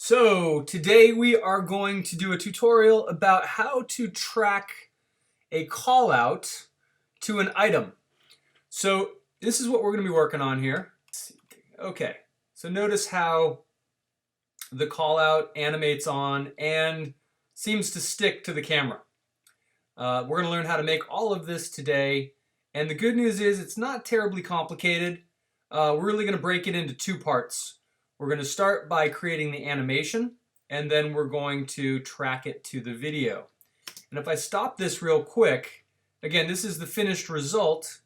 So today we are going to do a tutorial about how to track a call out to an item. So this is what we're going to be working on here. Okay, so notice how the call out animates on and seems to stick to the camera. We're going to learn how to make all of this today, and the good news is it's not terribly complicated. We're really going to break it into two parts. We're going to start by creating the animation, and then we're going to track it to the video. And if I stop this real quick, again, this is the finished result.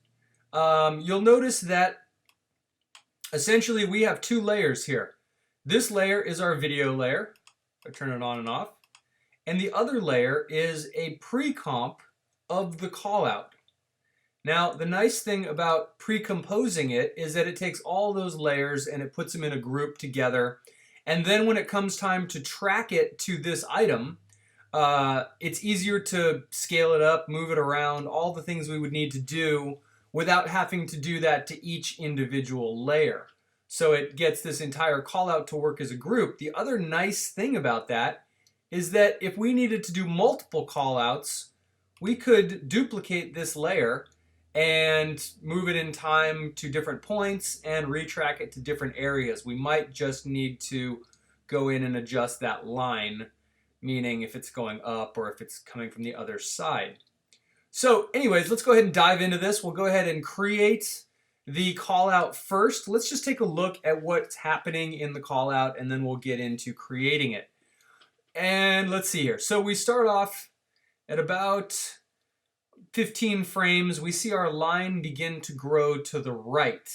You'll notice that essentially we have two layers here. This layer is our video layer. I turn it on and off. And the other layer is a pre-comp of the callout. Now, the nice thing about pre-composing it is that it takes all those layers and it puts them in a group together. And then when it comes time to track it to this item, it's easier to scale it up, move it around, all the things we would need to do without having to do that to each individual layer. So it gets this entire callout to work as a group. The other nice thing about that is that if we needed to do multiple callouts, we could duplicate this layer and move it in time to different points and retrack it to different areas. We might just need to go in and adjust that line, meaning if it's going up or if it's coming from the other side. So anyways, let's go ahead and dive into this. We'll go ahead and create the callout first. Let's just take a look at what's happening in the callout and then we'll get into creating it. And let's see here. So we start off at about 15 frames. We see our line begin to grow to the right.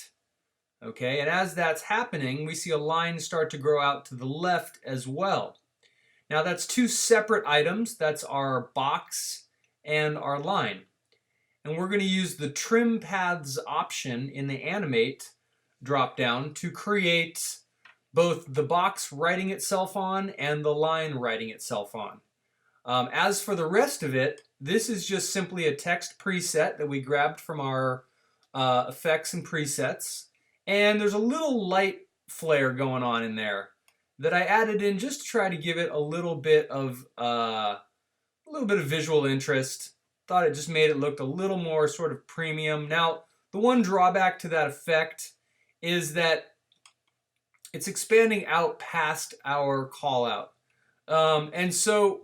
Okay, and as that's happening, we see a line start to grow out to the left as well. Now that's two separate items. That's our box and our line. And we're going to use the trim paths option in the animate dropdown to create both the box writing itself on and the line writing itself on. As for the rest of it, this is just simply a text preset that we grabbed from our effects and presets. And there's a little light flare going on in there that I added in just to try to give it a little bit of visual interest. Thought it just made it look a little more sort of premium. Now, the one drawback to that effect is that it's expanding out past our call out. And so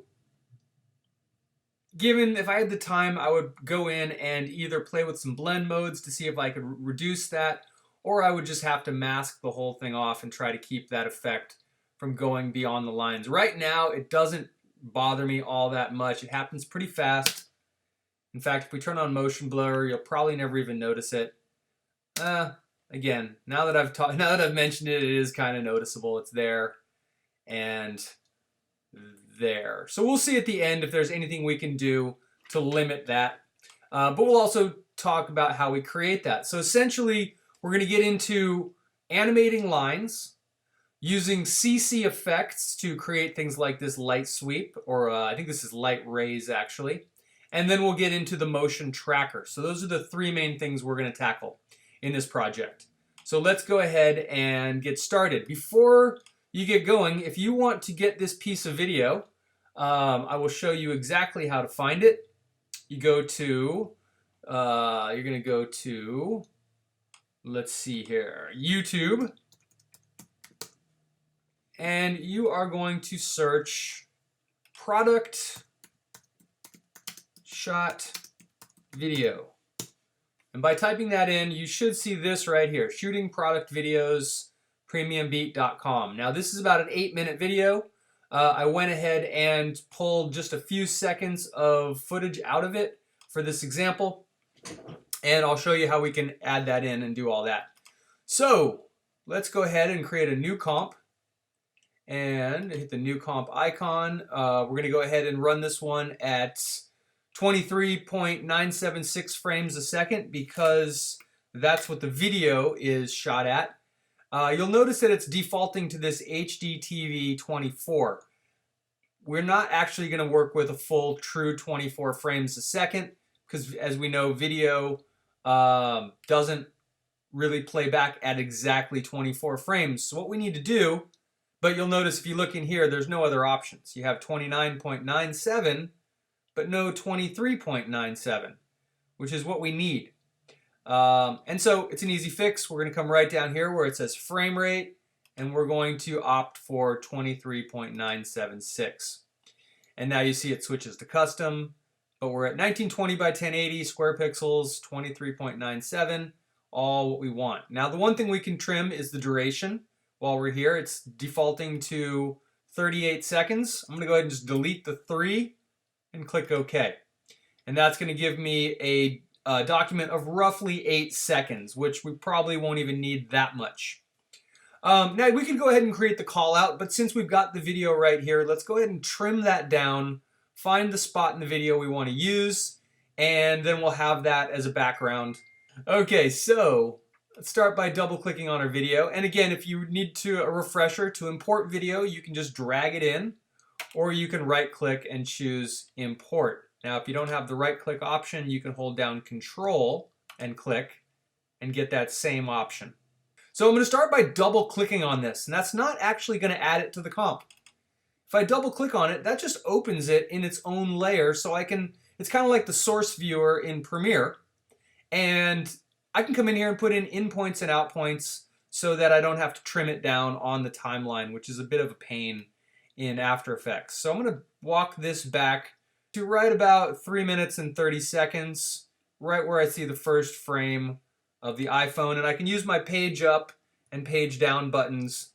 if I had the time, I would go in and either play with some blend modes to see if I could reduce that, or I would just have to mask the whole thing off and try to keep that effect from going beyond the lines. Right now, it doesn't bother me all that much. It happens pretty fast. In fact, if we turn on motion blur, you'll probably never even notice it. Again, now that I've mentioned it, it is kind of noticeable. It's there and there. So we'll see at the end if there's anything we can do to limit that. But we'll also talk about how we create that. So essentially, we're going to get into animating lines, using CC effects to create things like this light sweep, or I think this is light rays actually. And then we'll get into the motion tracker. So those are the three main things we're going to tackle in this project. So let's go ahead and get started. Before you get going, if you want to get this piece of video, I will show you exactly how to find it. You go to, you're going to go to, let's see here, YouTube. And you are going to search product shot video. And by typing that in, you should see this right here, shooting product videos, premiumbeat.com. Now this is about an 8-minute video. I went ahead and pulled just a few seconds of footage out of it for this example. And I'll show you how we can add that in and do all that. So let's go ahead and create a new comp. And hit the new comp icon. We're going to go ahead and run this one at 23.976 frames a second because that's what the video is shot at. You'll notice that it's defaulting to this HDTV 24. We're not actually going to work with a full true 24 frames a second because, as we know, video doesn't really play back at exactly 24 frames. So what we need to do But you'll notice if you look in here, there's no other options. You have 29.97, but no 23.97, which is what we need. And so it's an easy fix. We're going to come right down here where it says frame rate, and we're going to opt for 23.976. And now you see it switches to custom, but we're at 1920 by 1080 square pixels, 23.97, all what we want. Now the one thing we can trim is the duration. While we're here, it's defaulting to 38 seconds. I'm going to go ahead and just delete the 3 and click OK. And that's going to give me a document of roughly 8 seconds, which we probably won't even need that much. Now we can go ahead and create the call out, but since we've got the video right here, let's go ahead and trim that down, find the spot in the video we want to use, and then we'll have that as a background. Okay, so let's start by double clicking on our video. And again, if you need a refresher to import video, you can just drag it in, or you can right click and choose import. Now, if you don't have the right click option, you can hold down Control and click and get that same option. So I'm going to start by double clicking on this, and that's not actually going to add it to the comp. If I double click on it, that just opens it in its own layer, so it's kind of like the source viewer in Premiere, and I can come in here and put in points and out points so that I don't have to trim it down on the timeline, which is a bit of a pain in After Effects. So I'm going to walk this back to right about 3 minutes and 30 seconds, right where I see the first frame of the iPhone, and I can use my page up and page down buttons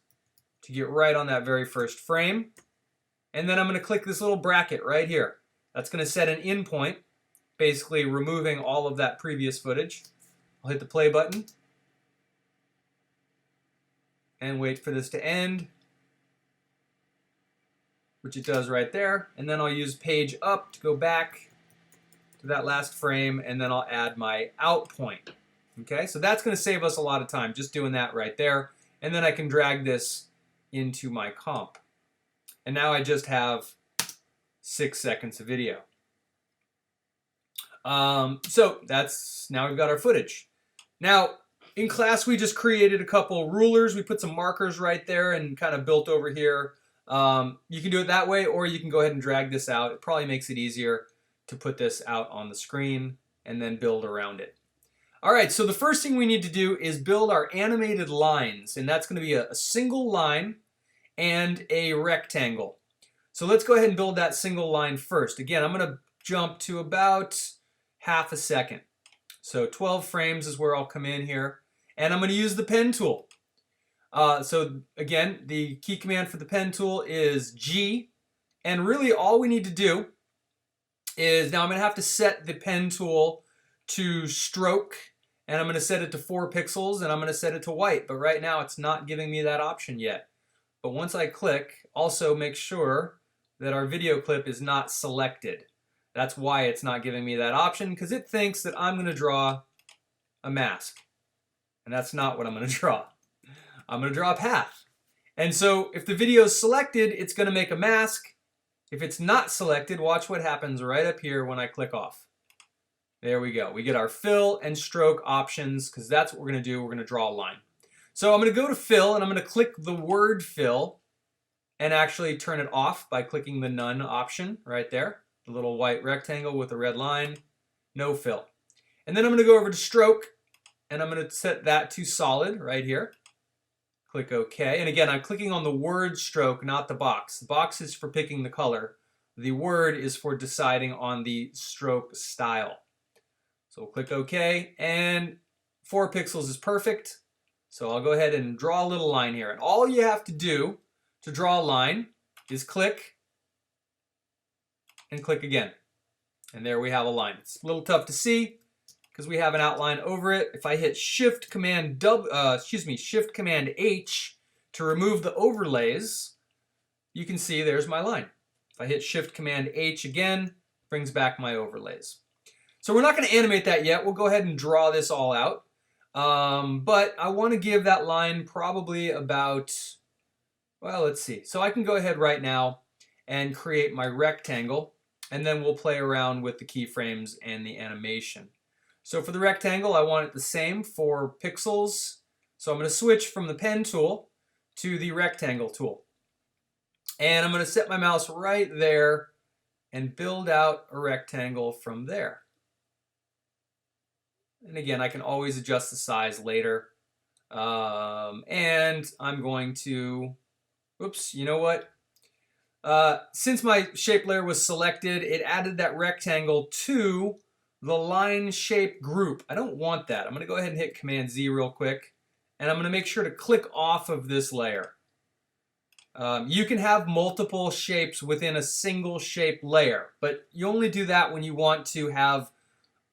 to get right on that very first frame. And then I'm going to click this little bracket right here. That's going to set an in point, basically removing all of that previous footage. I'll hit the play button and wait for this to end, which it does right there. And then I'll use page up to go back to that last frame, and then I'll add my out point. Okay, so that's going to save us a lot of time just doing that right there. And then I can drag this into my comp. And now I just have 6 seconds of video. So now we've got our footage. Now, in class, we just created a couple rulers. We put some markers right there and kind of built over here. You can do it that way, or you can go ahead and drag this out. It probably makes it easier to put this out on the screen and then build around it. All right, so the first thing we need to do is build our animated lines, and that's going to be a single line and a rectangle. So let's go ahead and build that single line first. Again, I'm going to jump to about half a second. So 12 frames is where I'll come in here, and I'm going to use the pen tool. So again, the key command for the pen tool is G, and really all we need to do is, now I'm going to have to set the pen tool to stroke, and I'm going to set it to 4 pixels, and I'm going to set it to white, but right now it's not giving me that option yet. But once I click, also make sure that our video clip is not selected. That's why it's not giving me that option, because it thinks that I'm going to draw a mask, and that's not what I'm going to draw. I'm going to draw a path. And so if the video is selected, it's going to make a mask. If it's not selected, watch what happens right up here when I click off. There we go. We get our fill and stroke options, because that's what we're going to do. We're going to draw a line. So I'm going to go to fill, and I'm going to click the word fill and actually turn it off by clicking the none option right there. The little white rectangle with a red line, no fill. And then I'm going to go over to stroke, and I'm going to set that to solid right here. Click OK. And again, I'm clicking on the word stroke, not the box. The box is for picking the color. The word is for deciding on the stroke style. So we'll click OK, and 4 pixels is perfect. So I'll go ahead and draw a little line here. And all you have to do to draw a line is click and click again. And there we have a line. It's a little tough to see because we have an outline over it. If I hit Shift Command H to remove the overlays, you can see there's my line. If I hit Shift Command H again, it brings back my overlays. So we're not going to animate that yet. We'll go ahead and draw this all out. But I want to give that line probably about, well, let's see. So I can go ahead right now and create my rectangle, and then we'll play around with the keyframes and the animation. So for the rectangle, I want it the same, 4 pixels. So I'm going to switch from the pen tool to the rectangle tool. And I'm going to set my mouse right there and build out a rectangle from there. And again, I can always adjust the size later. And I'm going to, oops, you know what? Since my shape layer was selected, it added that rectangle to the line shape group. I don't want that. I'm going to go ahead and hit Command Z real quick. And I'm going to make sure to click off of this layer. You can have multiple shapes within a single shape layer, but you only do that when you want to have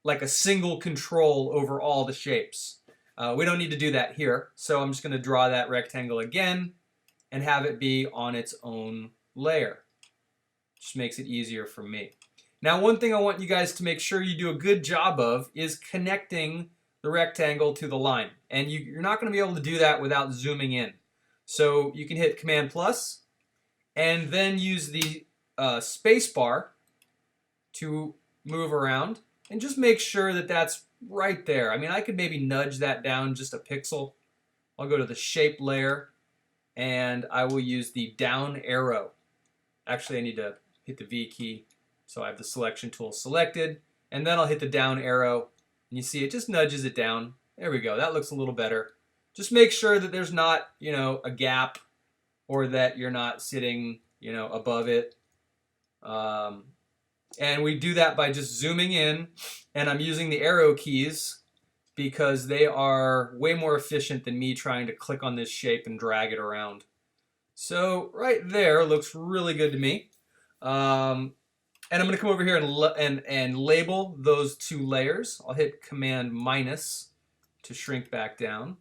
like a single control over all the shapes. We don't need to do that here, so I'm just going to draw that rectangle again and have it be on its own layer. Just makes it easier for me. Now, one thing I want you guys to make sure you do a good job of is connecting the rectangle to the line. And you're not going to be able to do that without zooming in. So you can hit Command plus and then use the space bar to move around and just make sure that that's right there. I mean, I could maybe nudge that down just a pixel. I'll go to the shape layer and I will use the down arrow. Actually, I need to hit the V key. So I have the selection tool selected, and then I'll hit the down arrow, and you see it just nudges it down. There we go. That looks a little better. Just make sure that there's not, a gap, or that you're not sitting, above it. And we do that by just zooming in, and I'm using the arrow keys because they are way more efficient than me trying to click on this shape and drag it around. So right there looks really good to me. And I'm going to come over here and label those two layers. I'll hit Command minus to shrink back down.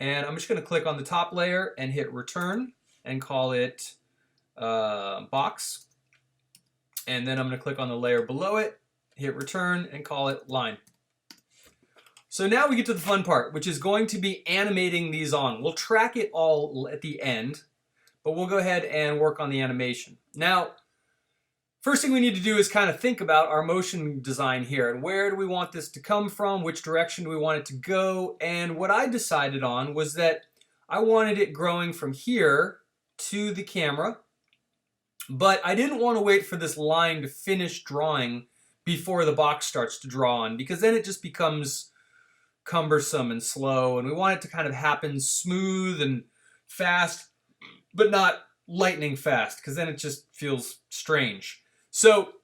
And I'm just going to click on the top layer and hit return and call it box. And then I'm going to click on the layer below it, hit return, and call it line. So now we get to the fun part, which is going to be animating these on. We'll track it all at the end, but we'll go ahead and work on the animation. Now, first thing we need to do is kind of think about our motion design here and where do we want this to come from, which direction do we want it to go, and what I decided on was that I wanted it growing from here to the camera, but I didn't want to wait for this line to finish drawing before the box starts to draw on, because then it just becomes cumbersome and slow, and we want it to kind of happen smooth and fast, but not lightning fast, because then it just feels strange. So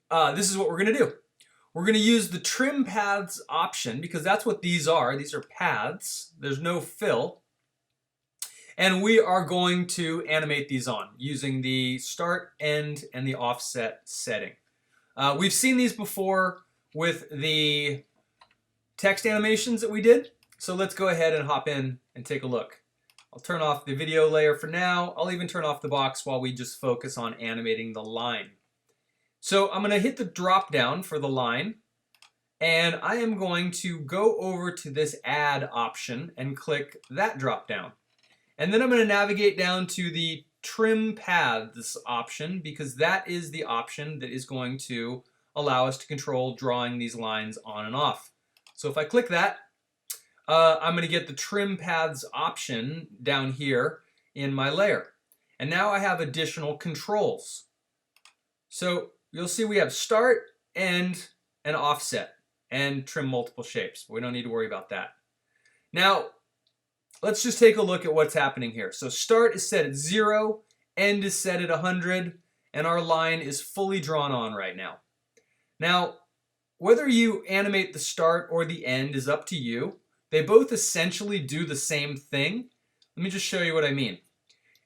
this is what we're going to do. We're going to use the trim paths option because that's what these are. These are paths. There's no fill. And we are going to animate these on using the start, end, and the offset setting. We've seen these before with the text animations that we did. So let's go ahead and hop in and take a look. I'll turn off the video layer for now. I'll even turn off the box while we just focus on animating the line. So I'm going to hit the drop down for the line, and I am going to go over to this add option and click that drop down. And then I'm going to navigate down to the trim paths option because that is the option that is going to allow us to control drawing these lines on and off. So if I click that, I'm going to get the trim paths option down here in my layer. And now I have additional controls. So you'll see we have start, end, and offset, and trim multiple shapes. We don't need to worry about that. Now, let's just take a look at what's happening here. So start is set at 0, end is set at 100, and our line is fully drawn on right now. Now, whether you animate the start or the end is up to you. They both essentially do the same thing. Let me just show you what I mean.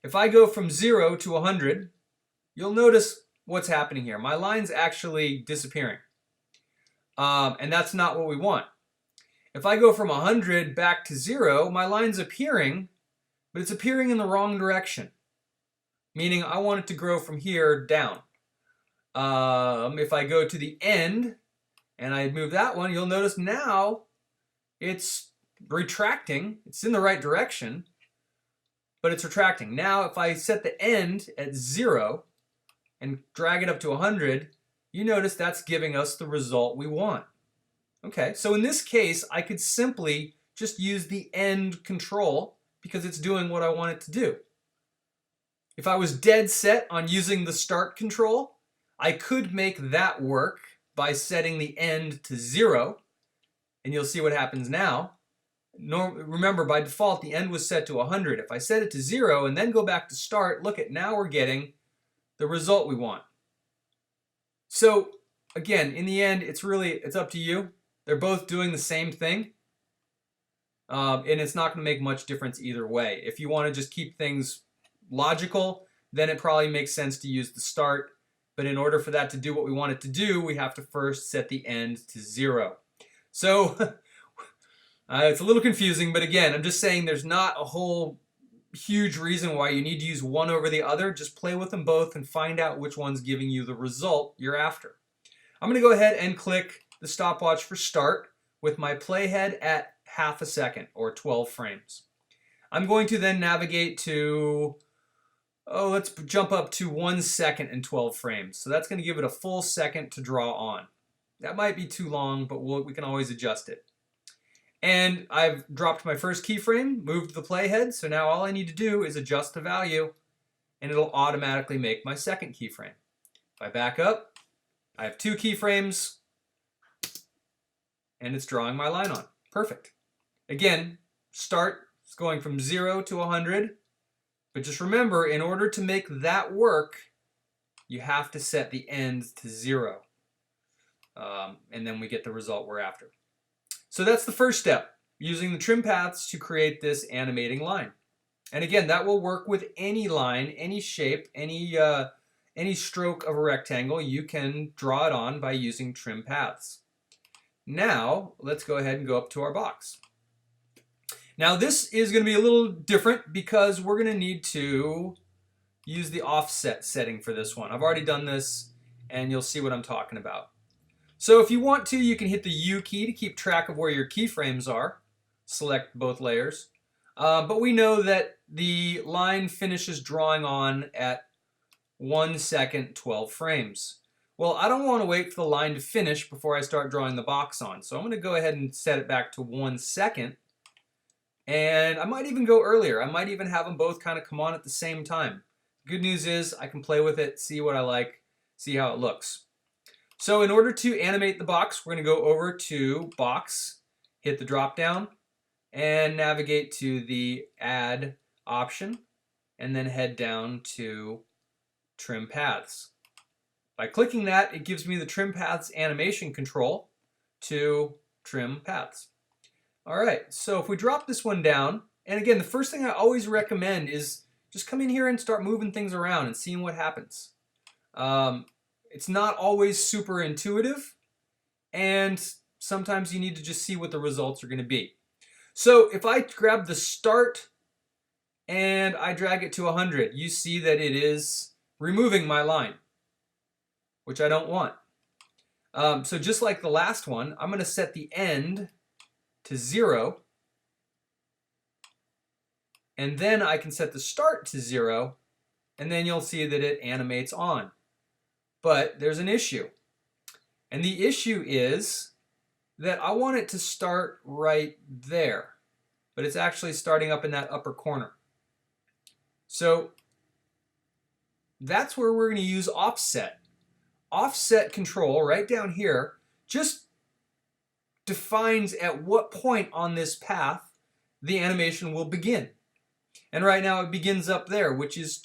If I go from 0 to 100, you'll notice what's happening here. My line's actually disappearing. And that's not what we want. If I go from 100 back to 0, my line's appearing, but it's appearing in the wrong direction. Meaning I want it to grow from here down. If I go to the end and I move that one, you'll notice now it's retracting. It's in the right direction, but it's retracting. Now, if I set the end at 0 and drag it up to 100, you notice that's giving us the result we want. Okay, so in this case, I could simply just use the end control because it's doing what I want it to do. If I was dead set on using the start control, I could make that work by setting the end to 0, and you'll see what happens now. Remember, by default, the end was set to 100. If I set it to 0 and then go back to start, look at now we're getting the result we want. So again, in the end, it's up to you. They're both doing the same thing, and it's not going to make much difference either way. If you want to just keep things logical, then it probably makes sense to use the start. But in order for that to do what we want it to do, we have to first set the end to 0. So it's a little confusing, but again, I'm just saying there's not a whole huge reason why you need to use one over the other. Just play with them both and find out which one's giving you the result you're after. I'm going to go ahead and click the stopwatch for start with my playhead at ½ second or 12 frames. I'm going to then navigate to, let's jump up to 1 second and 12 frames. So that's going to give it a full second to draw on. That might be too long, but we can always adjust it. And I've dropped my first keyframe, moved the playhead, so now all I need to do is adjust the value, and it'll automatically make my second keyframe. If I back up, I have 2 keyframes, and it's drawing my line on. Perfect. Again, start is going from 0 to 100, but just remember, in order to make that work, you have to set the end to 0. And then we get the result we're after. So that's the first step, using the trim paths to create this animating line. And again, that will work with any line, any shape, any stroke of a rectangle. You can draw it on by using trim paths. Now, let's go ahead and go up to our box. Now this is going to be a little different because we're going to need to use the offset setting for this one. I've already done this, and you'll see what I'm talking about. So if you want to, you can hit the U key to keep track of where your keyframes are. Select both layers. But we know that the line finishes drawing on at 1 second, 12 frames. Well, I don't want to wait for the line to finish before I start drawing the box on. So I'm going to go ahead and set it back to 1 second. And I might even go earlier. I might even have them both kind of come on at the same time. Good news is I can play with it, see what I like, see how it looks. So in order to animate the box, we're going to go over to Box, hit the drop down, and navigate to the Add option, and then head down to Trim Paths. By clicking that, it gives me the Trim Paths animation control to trim paths. All right, so if we drop this one down, and again, the first thing I always recommend is just come in here and start moving things around and seeing what happens. It's not always super intuitive, and sometimes you need to just see what the results are going to be. So if I grab the start and I drag it to 100, you see that it is removing my line, which I don't want. So just like the last one, I'm going to set the end to 0, and then I can set the start to 0, and then you'll see that it animates on. But there's an issue. And the issue is that I want it to start right there. But it's actually starting up in that upper corner. So that's where we're going to use offset. Offset control right down here just defines at what point on this path the animation will begin. And right now it begins up there, which is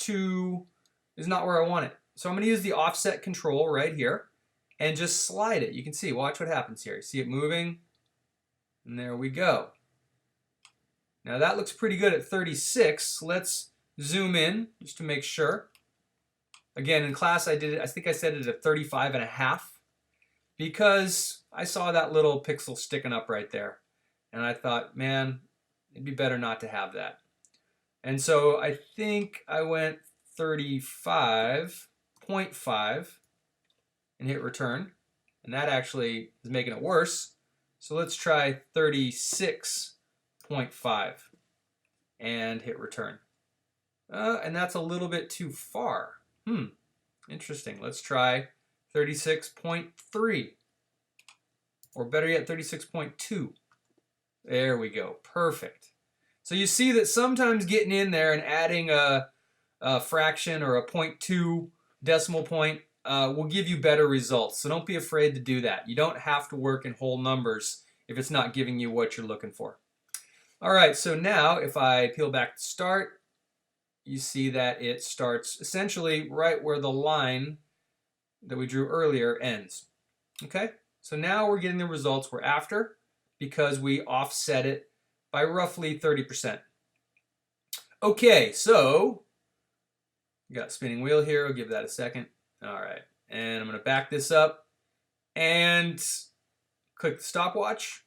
not where I want it. So I'm going to use the offset control right here and just slide it. You can see, watch what happens here. See it moving? And there we go. Now that looks pretty good at 36. Let's zoom in just to make sure. Again, in class I think I set it at 35.5 because I saw that little pixel sticking up right there. And I thought, man, it'd be better not to have that. And so I think I went 35.5 and hit return. And that actually is making it worse. So let's try 36.5 and hit return. And that's a little bit too far. Interesting. Let's try 36.3. Or better yet, 36.2. There we go. Perfect. So you see that sometimes getting in there and adding a fraction or a 0.2 decimal point will give you better results. So don't be afraid to do that. You don't have to work in whole numbers if it's not giving you what you're looking for. All right, so now if I peel back to start, you see that it starts essentially right where the line that we drew earlier ends. Okay, so now we're getting the results we're after because we offset it by roughly 30%. Okay, so got a spinning wheel here. I'll give that a second. All right, and I'm going to back this up and click the stopwatch.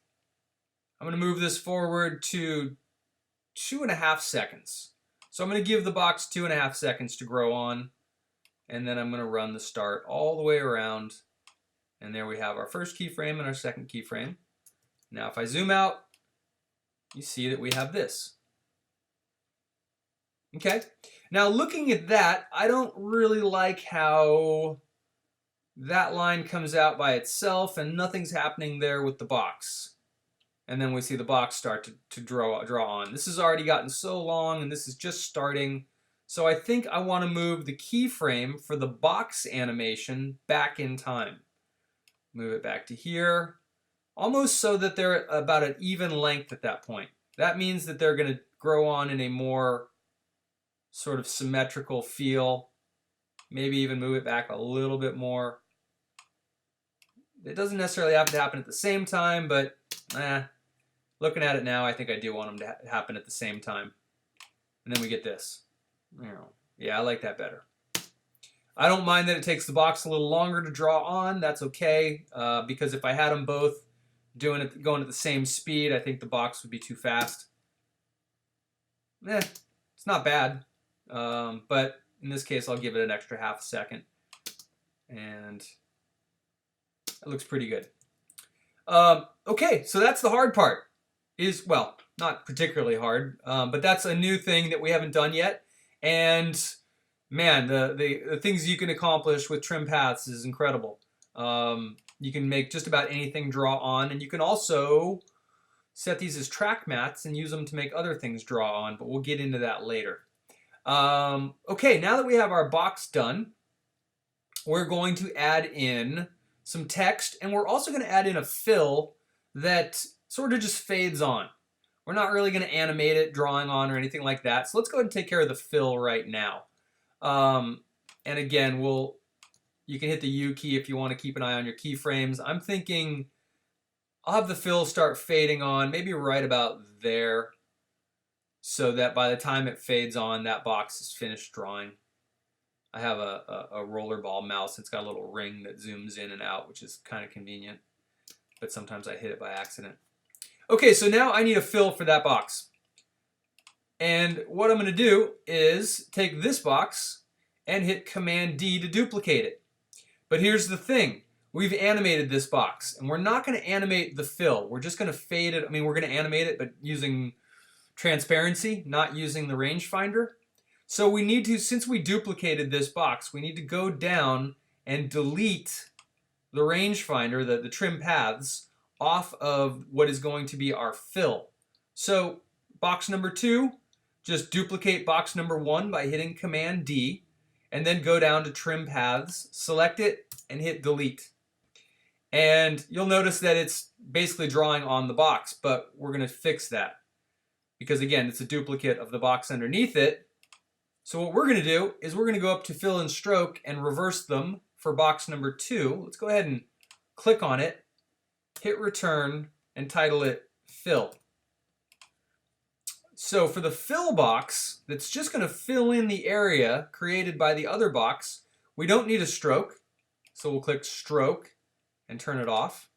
I'm going to move this forward to 2.5 seconds. So I'm going to give the box 2.5 seconds to grow on, and then I'm going to run the start all the way around. And there we have our first keyframe and our second keyframe. Now if I zoom out, you see that we have this. Okay, now looking at that, I don't really like how that line comes out by itself and nothing's happening there with the box. And then we see the box start to draw on. This has already gotten so long and this is just starting. So I think I want to move the keyframe for the box animation back in time. Move it back to here, almost so that they're about an even length at that point. That means that they're going to grow on in a more sort of symmetrical feel. Maybe even move it back a little bit more. It doesn't necessarily have to happen at the same time, but looking at it now, I think I do want them to happen at the same time. And then we get this. Yeah, I like that better. I don't mind that it takes the box a little longer to draw on. That's okay, because if I had them both going at the same speed, I think the box would be too fast. It's not bad, but in this case, I'll give it an extra half a second, and it looks pretty good. Okay, so that's the hard part. Well, not particularly hard, but that's a new thing that we haven't done yet, and man, the things you can accomplish with trim paths is incredible. You can make just about anything draw on, and you can also set these as track mats and use them to make other things draw on, but we'll get into that later. Okay, now that we have our box done, we're going to add in some text, and we're also going to add in a fill that sort of just fades on. We're not really going to animate it, drawing on, or anything like that, so let's go ahead and take care of the fill right now. And again, you can hit the U key if you want to keep an eye on your keyframes. I'm thinking I'll have the fill start fading on, maybe right about there, so that by the time it fades on, that box is finished drawing. I have a rollerball mouse. It's got a little ring that zooms in and out, which is kind of convenient, but sometimes I hit it by accident. Okay, so now I need a fill for that box. And what I'm going to do is take this box and hit Command D to duplicate it. But here's the thing. We've animated this box, and we're not going to animate the fill. We're just going to fade it. I mean, we're going to animate it, but using transparency, not using the rangefinder. So we need to, since we duplicated this box, we need to go down and delete the rangefinder, the trim paths, off of what is going to be our fill. So box number 2, just duplicate box number 1 by hitting Command D, and then go down to Trim Paths, select it, and hit Delete. And you'll notice that it's basically drawing on the box, but we're going to fix that. Because again, it's a duplicate of the box underneath it. So what we're going to do is we're going to go up to Fill and Stroke and reverse them for box number 2. Let's go ahead and click on it, hit Return, and title it Fill. So for the fill box, that's just going to fill in the area created by the other box, we don't need a stroke. So we'll click Stroke and turn it off.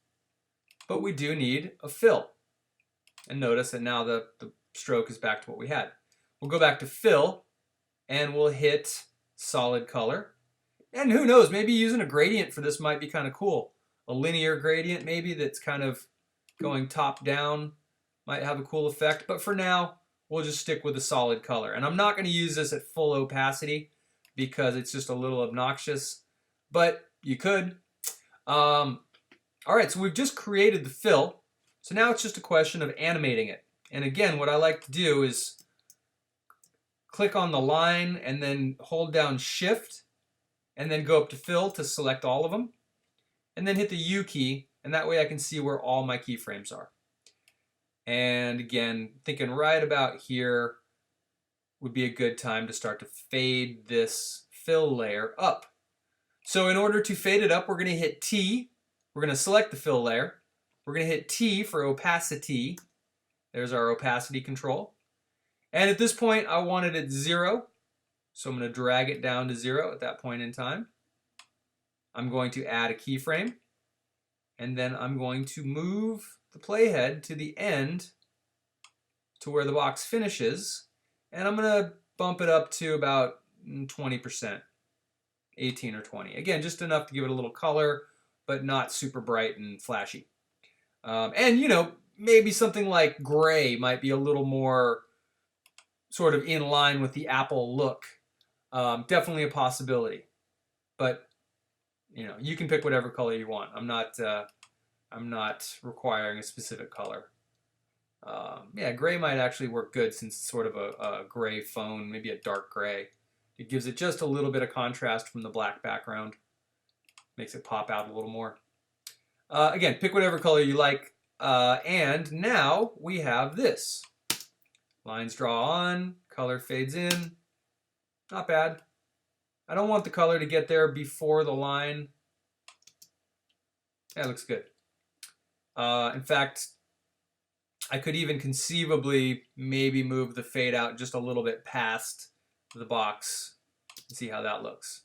But we do need a fill. And notice that now the stroke is back to what we had. We'll go back to Fill, and we'll hit Solid Color. And who knows, maybe using a gradient for this might be kind of cool. A linear gradient maybe that's kind of going top down might have a cool effect. But for now, we'll just stick with a solid color. And I'm not going to use this at full opacity because it's just a little obnoxious, but you could. All right, so we've just created the fill. So now it's just a question of animating it. And again, what I like to do is click on the line and then hold down Shift and then go up to Fill to select all of them. And then hit the U key, and that way I can see where all my keyframes are. And again, thinking right about here would be a good time to start to fade this fill layer up. So in order to fade it up, we're going to hit T. We're going to select the fill layer. We're going to hit T for opacity. There's our opacity control. And at this point, I want it at 0. So I'm going to drag it down to 0 at that point in time. I'm going to add a keyframe. And then I'm going to move the playhead to the end to where the box finishes. And I'm going to bump it up to about 20%, 18 or 20. Again, just enough to give it a little color, but not super bright and flashy. And, you know, maybe something like gray might be a little more sort of in line with the Apple look. Definitely a possibility. But, you know, you can pick whatever color you want. I'm not requiring a specific color. Yeah, gray might actually work good since it's sort of a gray phone, maybe a dark gray. It gives it just a little bit of contrast from the black background. Makes it pop out a little more. Again, pick whatever color you like. And now we have this. Lines draw on, color fades in. Not bad. I don't want the color to get there before the line. That looks good. In fact, I could even conceivably maybe move the fade out just a little bit past the box and see how that looks.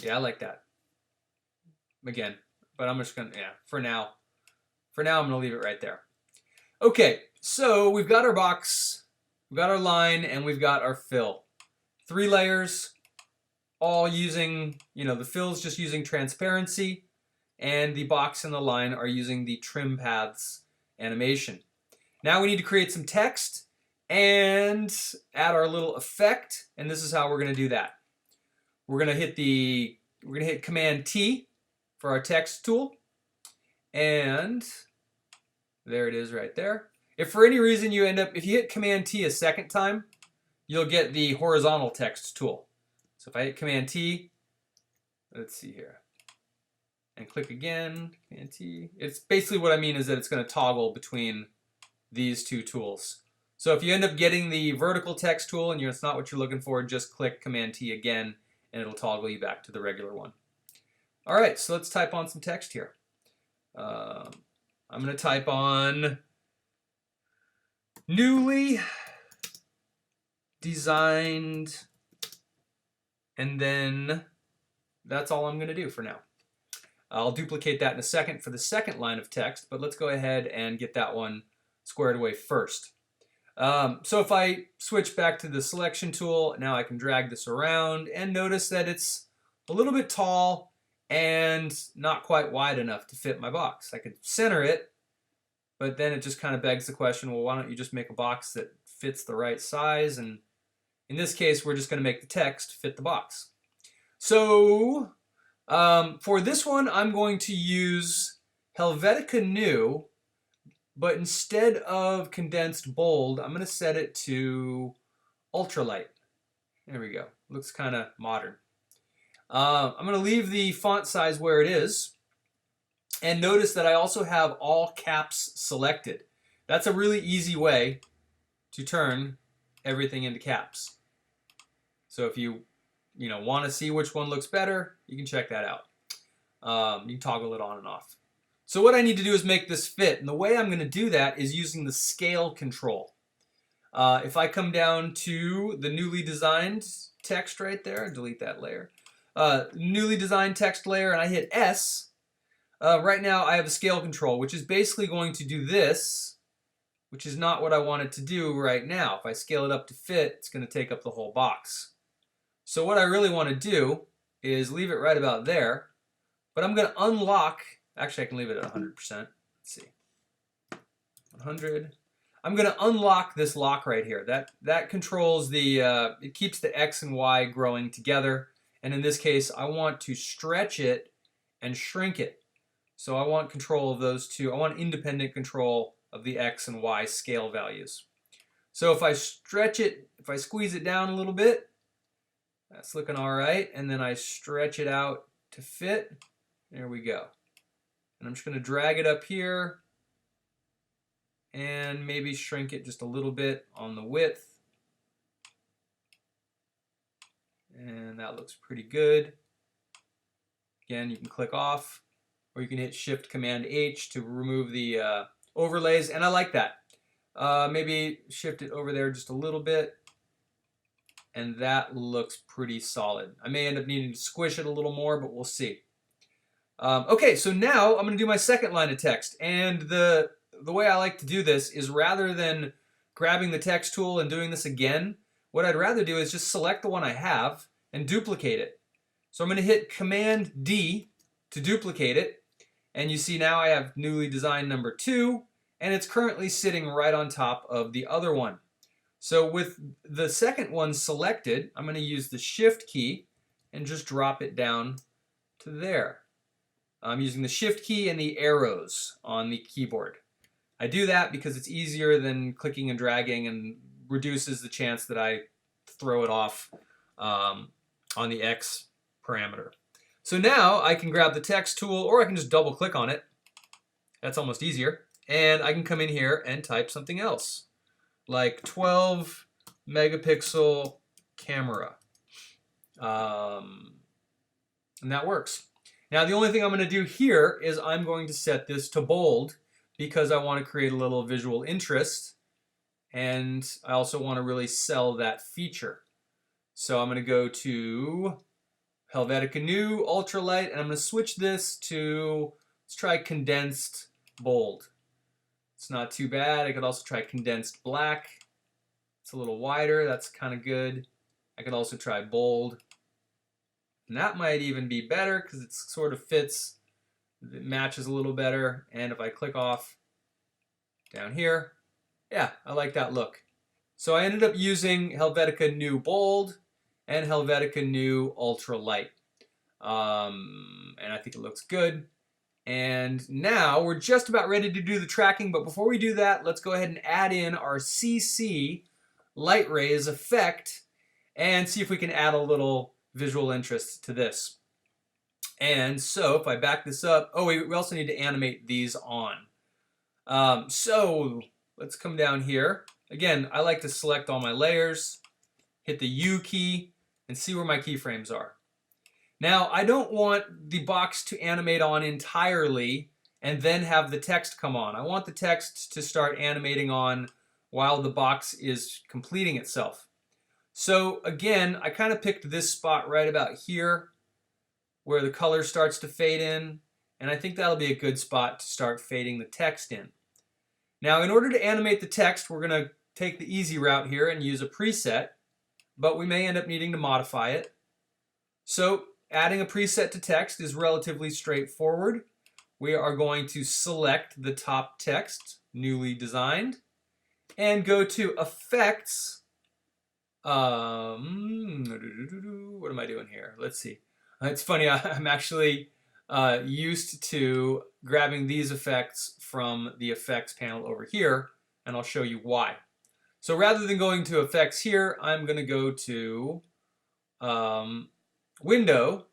Yeah, I like that. Again, but I'm just gonna, yeah, for now I'm gonna leave it right there. Okay, so we've got our box, we've got our line, and we've got our fill. 3 layers, all using, you know, the fill's just using transparency, and the box and the line are using the trim paths animation. Now we need to create some text and add our little effect, and this is how we're going to do that. We're going to hit Command T for our text tool, and there it is right there. If for any reason if you hit Command T a second time, you'll get the horizontal text tool. So if I hit Command T, let's see here, and click again, Command T. It's basically what I mean is that it's going to toggle between these two tools. So if you end up getting the vertical text tool and it's not what you're looking for, just click Command T again and it'll toggle you back to the regular one. All right, so let's type on some text here. I'm going to type on newly designed, and then that's all I'm going to do for now. I'll duplicate that in a second for the second line of text, but let's go ahead and get that one squared away first. So if I switch back to the selection tool, now I can drag this around and notice that it's a little bit tall and not quite wide enough to fit my box. I could center it, but then it just kind of begs the question, well, why don't you just make a box that fits the right size? And in this case, we're just going to make the text fit the box. So for this one, I'm going to use Helvetica New, but instead of condensed bold, I'm going to set it to ultralight. There we go. Looks kind of modern. I'm going to leave the font size where it is. And notice that I also have all caps selected. That's a really easy way to turn everything into caps. So if you want to see which one looks better, you can check that out. You can toggle it on and off. So what I need to do is make this fit. And the way I'm going to do that is using the scale control. If I come down to the newly designed text right there, delete that layer. Newly designed text layer, and I hit S. Right now I have a scale control, which is basically going to do this, which is not what I want it to do right now. If I scale it up to fit, it's going to take up the whole box. So what I really want to do is leave it right about there, but I'm going to unlock, actually I can leave it at 100%. Let's see, 100. I'm going to unlock this lock right here. That controls the, it keeps the X and Y growing together. And in this case, I want to stretch it and shrink it. So I want control of those two. I want independent control of the X and Y scale values. So if I stretch it, if I squeeze it down a little bit, that's looking all right. And then I stretch it out to fit. There we go. And I'm just going to drag it up here and maybe shrink it just a little bit on the width. And that looks pretty good. Again, you can click off, or you can hit Shift Command H to remove the overlays, and I like that. Maybe shift it over there just a little bit, and that looks pretty solid. I may end up needing to squish it a little more, but we'll see. Okay, so now I'm going to do my second line of text, and the way I like to do this is rather than grabbing the text tool and doing this again, what I'd rather do is just select the one I have and duplicate it. So I'm going to hit Command D to duplicate it, and you see now I have newly designed number 2, and it's currently sitting right on top of the other one. So with the second one selected, I'm going to use the Shift key and just drop it down to there. I'm using the Shift key and the arrows on the keyboard. I do that because it's easier than clicking and dragging and reduces the chance that I throw it off on the X parameter. So now I can grab the text tool, or I can just double click on it. That's almost easier. And I can come in here and type something else, like 12 megapixel camera. And that works. Now the only thing I'm going to do here is I'm going to set this to bold because I want to create a little visual interest, and I also want to really sell that feature. So I'm going to go to Helvetica New, Ultralight, and I'm going to switch this to, let's try condensed bold. It's not too bad. I could also try condensed black. It's a little wider. That's kind of good. I could also try bold. And that might even be better because it sort of fits. It matches a little better. And if I click off down here, yeah, I like that look. So I ended up using Helvetica New Bold and Helvetica New Ultralight. And I think it looks good. And now we're just about ready to do the tracking, but before we do that, let's go ahead and add in our CC light rays effect and see if we can add a little visual interest to this. And so if I back this up, oh, we also need to animate these on. So let's come down here. Again, I like to select all my layers, hit the U key, and see where my keyframes are. Now, I don't want the box to animate on entirely and then have the text come on. I want the text to start animating on while the box is completing itself. So again, I kind of picked this spot right about here where the color starts to fade in, and I think that'll be a good spot to start fading the text in. Now, in order to animate the text, we're going to take the easy route here and use a preset, but we may end up needing to modify it. So adding a preset to text is relatively straightforward. We are going to select the top text, newly designed, and go to Effects. What am I doing here? Let's see. It's funny, I'm actually used to grabbing these effects from the effects panel over here, and I'll show you why. So rather than going to effects here, I'm going to go to Window,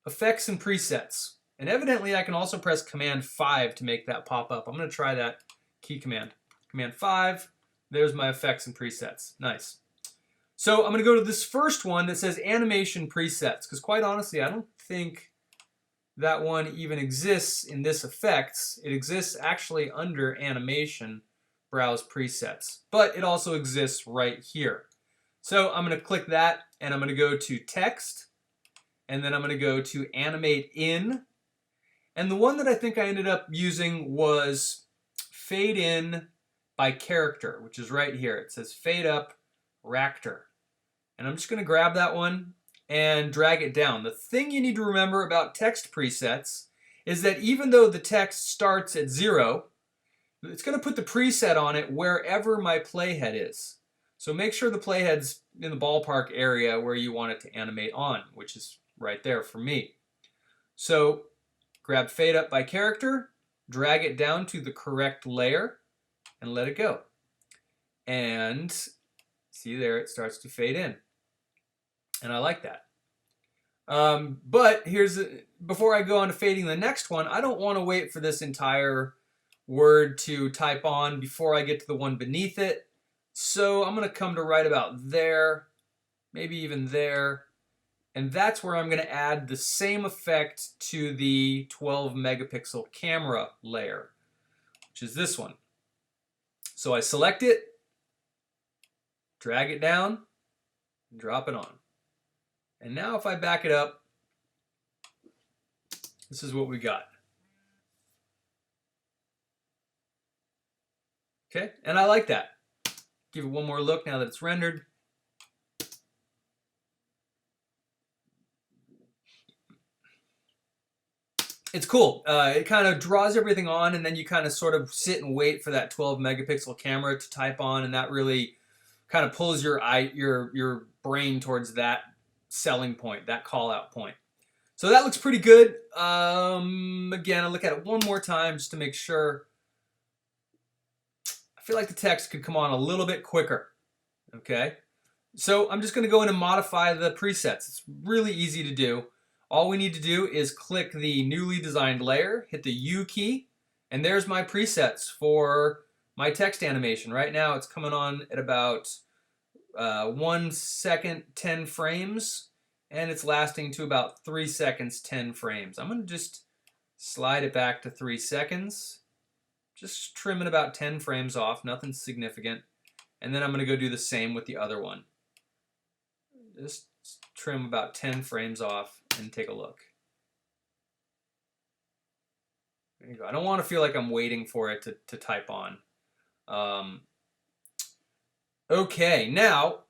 Effects and Presets. And evidently I can also press Command 5 to make that pop up. I'm going to try that key command. Command 5, there's my effects and presets. Nice. So I'm going to go to this first one that says Animation Presets, because quite honestly, I don't think that one even exists in this effects. It exists actually under Animation, Browse Presets, but it also exists right here. So I'm going to click that, and I'm going to go to Text, and then I'm going to go to Animate In. And the one that I think I ended up using was Fade In by Character, which is right here. It says Fade Up Ractor. And I'm just going to grab that one and drag it down. The thing you need to remember about text presets is that even though the text starts at 0, it's going to put the preset on it wherever my playhead is. So make sure the playhead's in the ballpark area where you want it to animate on, which is right there for me. So grab Fade Up by Character, drag it down to the correct layer, and let it go. And see there, it starts to fade in. And I like that. But before I go on to fading the next one, I don't want to wait for this entire word to type on before I get to the one beneath it. So I'm going to come to right about there, maybe even there. And that's where I'm going to add the same effect to the 12 megapixel camera layer, which is this one. So I select it, drag it down, and drop it on. And now if I back it up, this is what we got. Okay, and I like that. Give it one more look now that it's rendered. It's cool. It kind of draws everything on, and then you kind of sort of sit and wait for that 12 megapixel camera to type on, and that really kind of pulls your brain towards that selling point, that call out point. So that looks pretty good. Again, I'll look at it one more time just to make sure. I feel like the text could come on a little bit quicker. Okay, so I'm just going to go in and modify the presets. It's really easy to do. All we need to do is click the newly designed layer, hit the U key, and there's my presets for my text animation. Right now it's coming on at about 1 second, 10 frames, and it's lasting to about 3 seconds, 10 frames. I'm going to just slide it back to 3 seconds, just trimming about 10 frames off, nothing significant. And then I'm going to go do the same with the other one. Just trim about 10 frames off and take a look. There you go. I don't want to feel like I'm waiting for it to type on. Okay, now,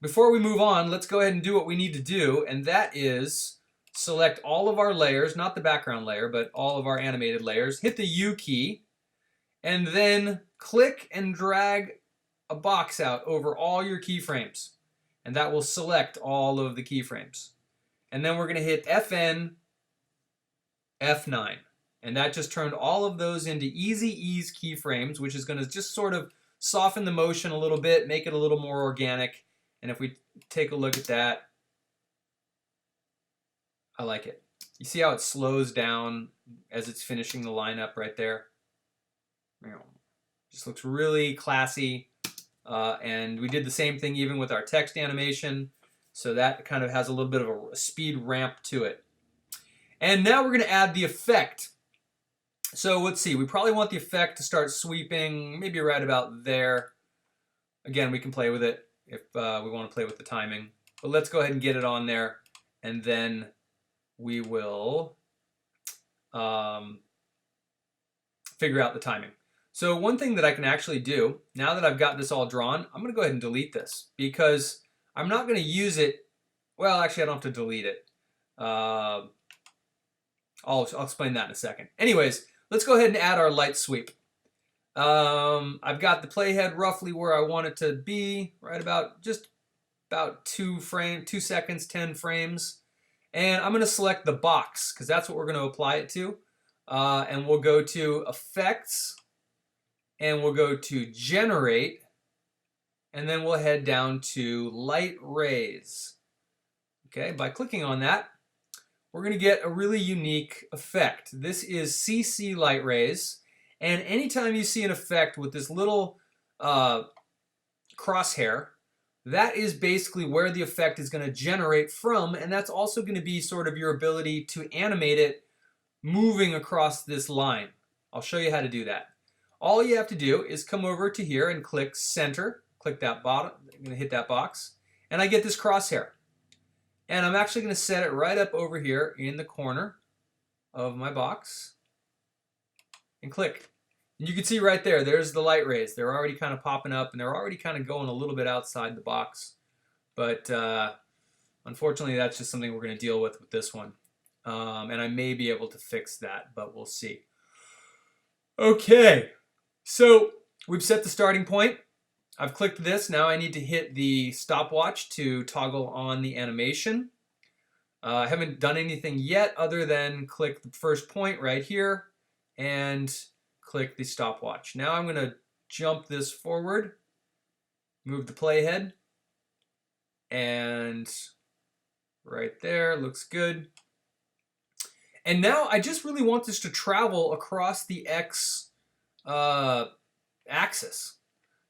before we move on, let's go ahead and do what we need to do, and that is select all of our layers, not the background layer, but all of our animated layers, hit the U key, and then click and drag a box out over all your keyframes. And that will select all of the keyframes. And then we're going to hit FN F9. And that just turned all of those into easy ease keyframes, which is going to just sort of soften the motion a little bit, make it a little more organic. And if we take a look at that, I like it. You see how it slows down as it's finishing the lineup right there? Just looks really classy. And we did the same thing even with our text animation. So that kind of has a little bit of a speed ramp to it. And now we're going to add the effect. So let's see, we probably want the effect to start sweeping maybe right about there. Again, we can play with it if we want to play with the timing. But let's go ahead and get it on there. And then we will figure out the timing. So one thing that I can actually do, now that I've got this all drawn, I'm going to go ahead and delete this because I'm not going to use it. Well, actually, I don't have to delete it. I'll explain that in a second. Anyways, let's go ahead and add our light sweep. I've got the playhead roughly where I want it to be, right about just about 2 seconds, 10 frames. And I'm going to select the box because that's what we're going to apply it to. And we'll go to Effects. And we'll go to Generate, and then we'll head down to Light Rays. Okay, by clicking on that, we're going to get a really unique effect. This is CC Light Rays, and anytime you see an effect with this little crosshair, that is basically where the effect is going to generate from, and that's also going to be sort of your ability to animate it moving across this line. I'll show you how to do that. All you have to do is come over to here and click center, click that bottom, I'm going to hit that box, and I get this crosshair. And I'm actually going to set it right up over here in the corner of my box and click. And you can see right there, there's the light rays. They're already kind of popping up and they're already kind of going a little bit outside the box. But unfortunately, that's just something we're going to deal with this one. And I may be able to fix that, but we'll see. Okay. So we've set the starting point. I've clicked this. Now I need to hit the stopwatch to toggle on the animation. I haven't done anything yet other than click the first point right here and click the stopwatch. Now I'm going to jump this forward Move the playhead. And right there, looks good. And now I just really want this to travel across the X axis.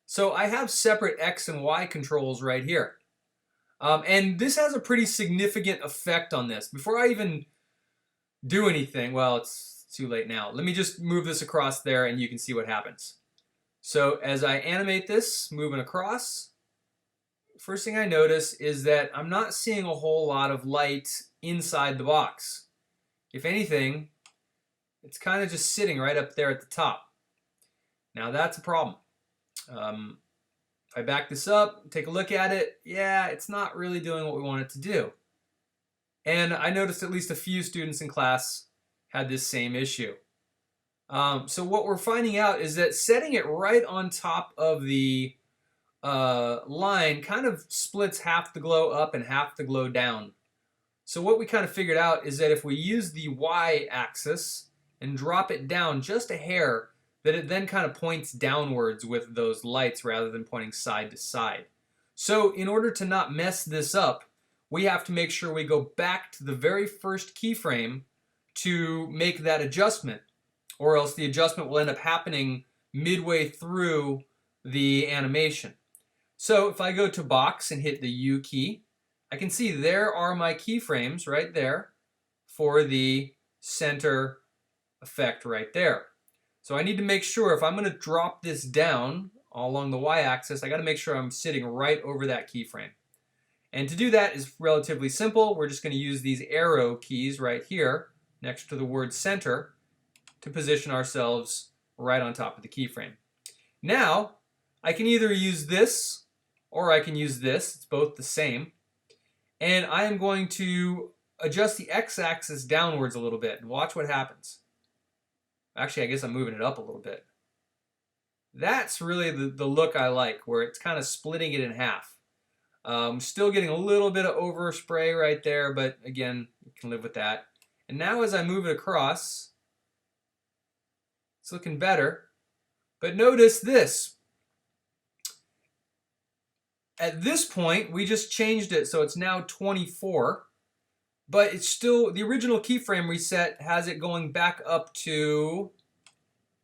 So I have separate X and Y controls right here. And this has a pretty significant effect on this. Before I even do anything, well, it's too late now. Let me just move this across there and you can see what happens. So as I animate this, moving across, first thing I notice is that I'm not seeing a whole lot of light inside the box. If anything, it's kind of just sitting right up there at the top. Now that's a problem. If I back this up, take a look at it, yeah, it's not really doing what we want it to do. And I noticed at least a few students in class had this same issue. So what we're finding out is that setting it right on top of the line kind of splits half the glow up and half the glow down. So what we kind of figured out is that if we use the y-axis and drop it down just a hair, that it then kind of points downwards with those lights rather than pointing side to side. So in order to not mess this up, we have to make sure we go back to the very first keyframe to make that adjustment, or else the adjustment will end up happening midway through the animation. So if I go to box and hit the U key, I can see there are my keyframes right there for the center effect right there. So I need to make sure if I'm going to drop this down all along the y-axis, I got to make sure I'm sitting right over that keyframe. And to do that is relatively simple. We're just going to use these arrow keys right here next to the word center to position ourselves right on top of the keyframe. Now, I can either use this or I can use this. It's both the same. And I am going to adjust the x-axis downwards a little bit and watch what happens. Actually, I guess I'm moving it up a little bit. That's really the look I like, where it's kind of splitting it in half. Still getting a little bit of overspray right there, but again, you can live with that. And now as I move it across, it's looking better. But notice this. At this point, we just changed it, so it's now 24. But it's still, the original keyframe reset has it going back up to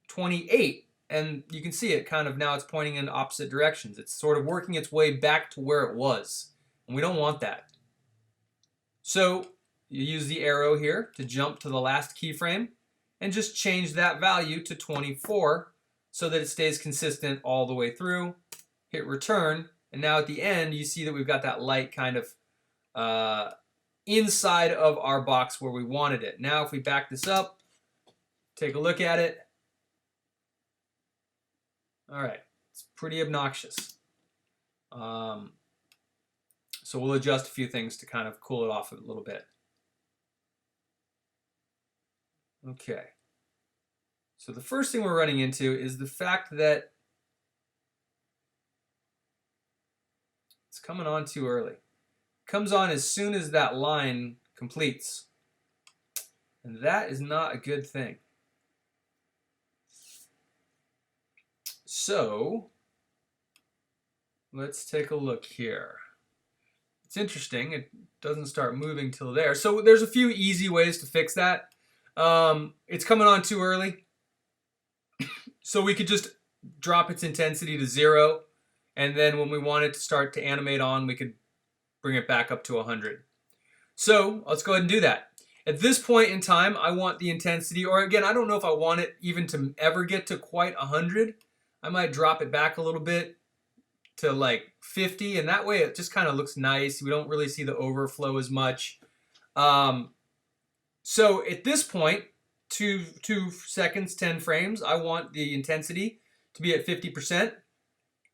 28. And you can see it kind of now it's pointing in opposite directions. It's sort of working its way back to where it was. And we don't want that. So you use the arrow here to jump to the last keyframe and just change that value to 24 so that it stays consistent all the way through. Hit return. And now at the end, you see that we've got that light kind of inside of our box where we wanted it. Now if we back this up, take a look at it. All right, it's pretty obnoxious. So we'll adjust a few things to kind of cool it off a little bit. Okay. So the first thing we're running into is the fact that it's coming on too early. It comes on as soon as that line completes. And that is not a good thing. So let's take a look here. It's interesting. It doesn't start moving till there. So there's a few easy ways to fix that. It's coming on too early. So we could just drop its intensity to 0. And then when we want it to start to animate on, we could bring it back up to 100. So let's go ahead and do that. At this point in time, I want the intensity, or again, I don't know if I want it even to ever get to quite 100. I might drop it back a little bit to like 50, and that way it just kind of looks nice. We don't really see the overflow as much. So at this point, 2 seconds, 10 frames, I want the intensity to be at 50%.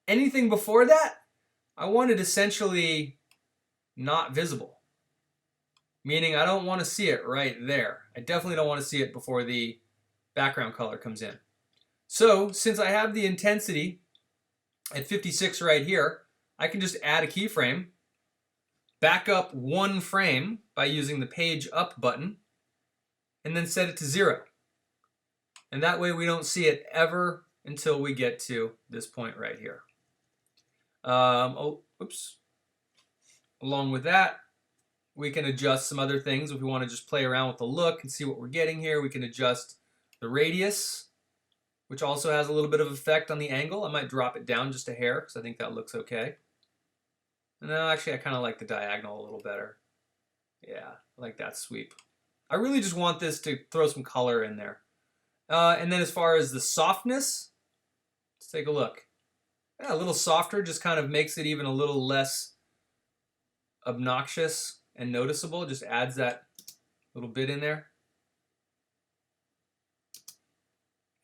Anything before that, I want it essentially not visible. Meaning I don't want to see it right there. I definitely don't want to see it before the background color comes in. So since I have the intensity at 56 right here, I can just add a keyframe, back up 1 frame by using the page up button, and then set it to 0. And that way we don't see it ever until we get to this point right here. Oops. Along with that, we can adjust some other things. If we want to just play around with the look and see what we're getting here, we can adjust the radius, which also has a little bit of effect on the angle. I might drop it down just a hair because I think that looks okay. No, actually, I kind of like the diagonal a little better. Yeah, I like that sweep. I really just want this to throw some color in there. And then as far as the softness, let's take a look. Yeah, a little softer just kind of makes it even a little less obnoxious and noticeable. Just adds that little bit in there.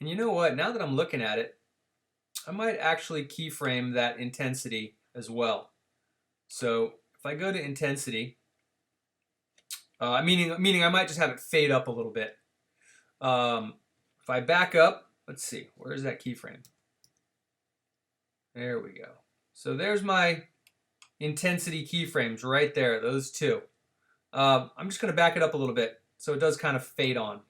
And you know what? Now that I'm looking at it, I might actually keyframe that intensity as well. So if I go to intensity, meaning I might just have it fade up a little bit. If I back up, let's see, where's that keyframe? There we go. So there's my intensity keyframes right there, those two. I'm just going to back it up a little bit so it does kind of fade on.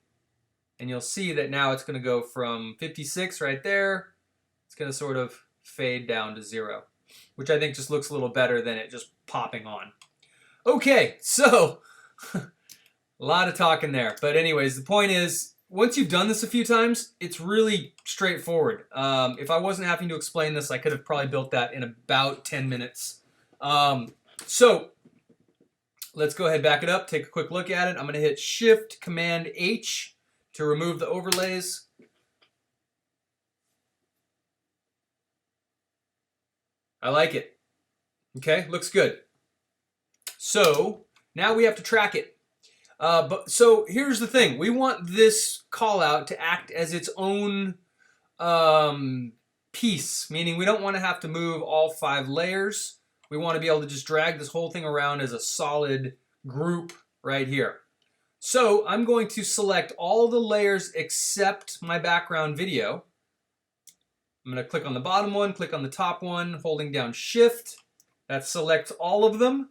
And you'll see that now it's going to go from 56 right there. It's going to sort of fade down to 0, which I think just looks a little better than it just popping on. Okay, so a lot of talking there. But anyways, the point is, once you've done this a few times, it's really straightforward. If I wasn't having to explain this, I could have probably built that in about 10 minutes. So let's go ahead, back it up, take a quick look at it. I'm going to hit Shift Command H to remove the overlays. I like it. Okay, looks good. So now we have to track it. So here's the thing. We want this call out to act as its own piece, meaning we don't want to have to move all 5 layers. We want to be able to just drag this whole thing around as a solid group right here. So I'm going to select all the layers except my background video. I'm going to click on the bottom one, click on the top one, holding down Shift. That selects all of them.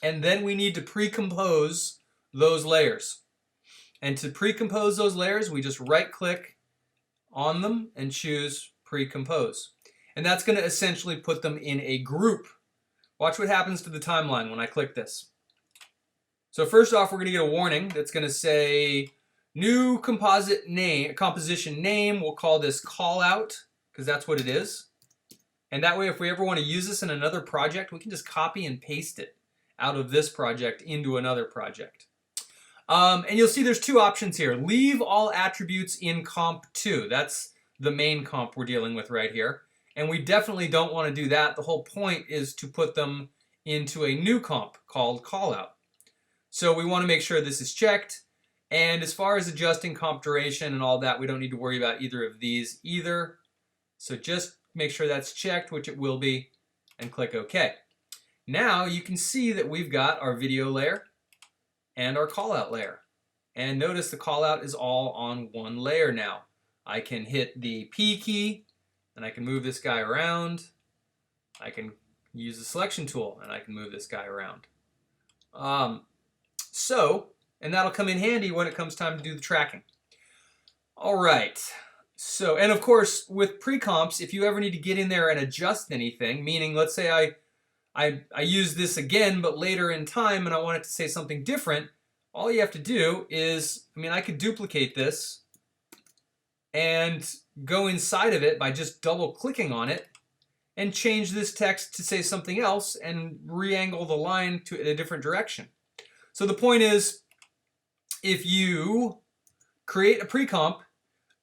And then we need to pre-compose those layers. And to pre-compose those layers, we just right-click on them and choose Pre-compose. And that's going to essentially put them in a group. Watch what happens to the timeline when I click this. So first off, we're going to get a warning that's going to say, new composition name. We'll call this call out, because that's what it is. And that way, if we ever want to use this in another project, we can just copy and paste it out of this project into another project. And you'll see there's 2 options here. Leave all attributes in comp 2. That's the main comp we're dealing with right here. And we definitely don't want to do that. The whole point is to put them into a new comp called callout. So we want to make sure this is checked. And as far as adjusting comp duration and all that, we don't need to worry about either of these either. So just make sure that's checked, which it will be, and click OK. Now you can see that we've got our video layer and our callout layer. And notice the callout is all on one layer now. I can hit the P key and I can move this guy around. I can use the selection tool and I can move this guy around. And that'll come in handy when it comes time to do the tracking. All right. So, and of course, with pre-comps, if you ever need to get in there and adjust anything, meaning let's say I use this again, but later in time, and I want it to say something different, all you have to do is, I could duplicate this and go inside of it by just double clicking on it and change this text to say something else and re-angle the line to a different direction. So the point is, if you create a pre-comp,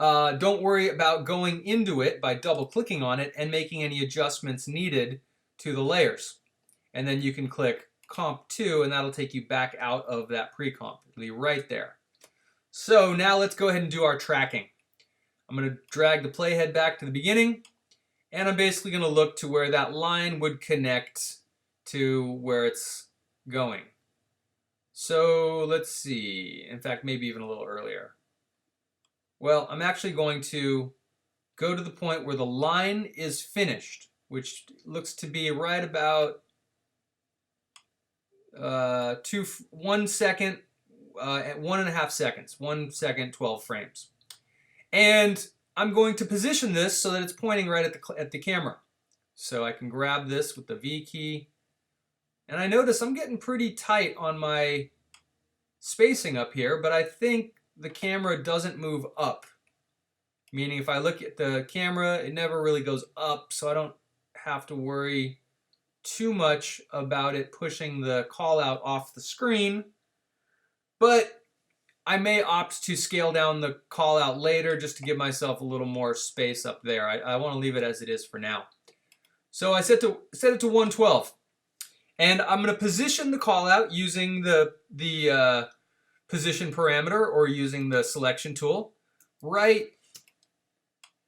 don't worry about going into it by double clicking on it and making any adjustments needed to the layers. And then you can click comp 2 and that'll take you back out of that pre-comp. It'll be right there. So now let's go ahead and do our tracking. I'm going to drag the playhead back to the beginning and I'm basically going to look to where that line would connect to where it's going. So let's see, in fact maybe even a little earlier. Well, I'm actually going to go to the point where the line is finished, which looks to be right about 1 second, at 1.5 seconds, 1 second, 12 frames. And I'm going to position this so that it's pointing right at the camera. So I can grab this with the V key. And I notice I'm getting pretty tight on my spacing up here, but I think the camera doesn't move up. Meaning if I look at the camera, it never really goes up, so I don't have to worry too much about it pushing the call out off the screen. But I may opt to scale down the call out later just to give myself a little more space up there. I want to leave it as it is for now. So I set it to 112. And I'm going to position the call out using the position parameter or using the selection tool right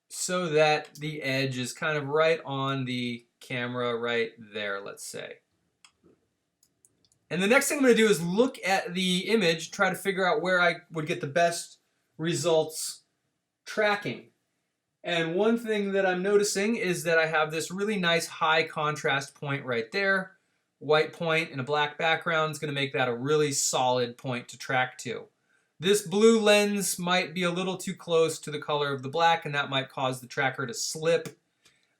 so that the edge is kind of right on the camera right there, let's say. And the next thing I'm going to do is look at the image, try to figure out where I would get the best results tracking. And one thing that I'm noticing is that I have this really nice high contrast point right there. White point in a black background is going to make that a really solid point to track to. This blue lens might be a little too close to the color of the black, and that might cause the tracker to slip.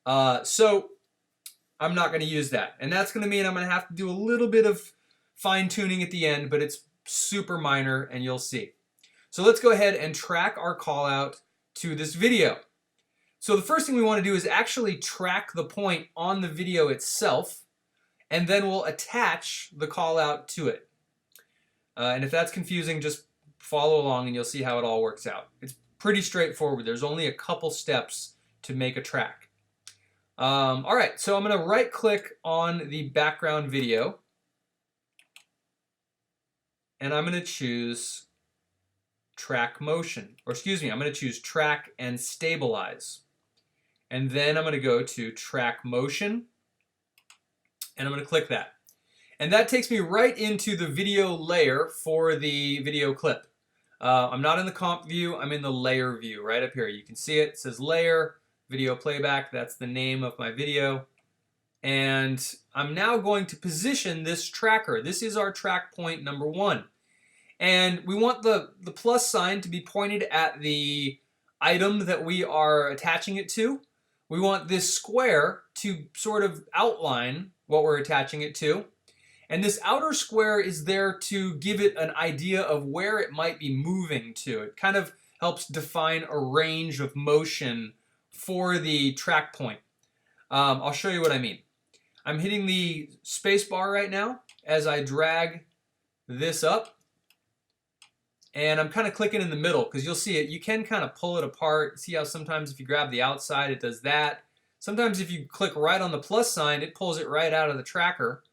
So I'm not going to use that. And that's going to mean I'm going to have to do a little bit of fine-tuning at the end, but it's super minor, and you'll see. So let's go ahead and track our call out to this video. So the first thing we want to do is actually track the point on the video itself, and then we'll attach the call out to it. And if that's confusing, just follow along and you'll see how it all works out. It's pretty straightforward. There's only a couple steps to make a track. All right, so I'm going to right click on the background video, and I'm going to choose track motion, or excuse me, I'm going to choose track and stabilize. And then I'm going to go to track motion, and I'm going to click that. And that takes me right into the video layer for the video clip. I'm not in the comp view, I'm in the layer view right up here. You can see it, it says layer, video playback, that's the name of my video. And I'm now going to position this tracker. This is our track point number 1. And we want the plus sign to be pointed at the item that we are attaching it to. We want this square to sort of outline what we're attaching it to. And this outer square is there to give it an idea of where it might be moving to. It kind of helps define a range of motion for the track point. I'll show you what I mean. I'm hitting the space bar right now as I drag this up. And I'm kind of clicking in the middle because you'll see it. You can kind of pull it apart. See how sometimes if you grab the outside, it does that. Sometimes if you click right on the plus sign, it pulls it right out of the tracker.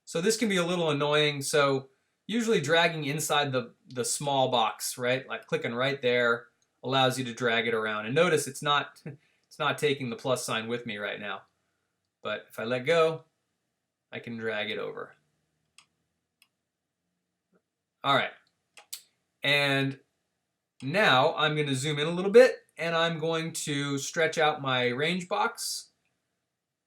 So this can be a little annoying. So usually dragging inside the small box, right? Like clicking right there allows you to drag it around. And notice it's not taking the plus sign with me right now. But if I let go, I can drag it over. All right. And now I'm going to zoom in a little bit, and I'm going to stretch out my range box.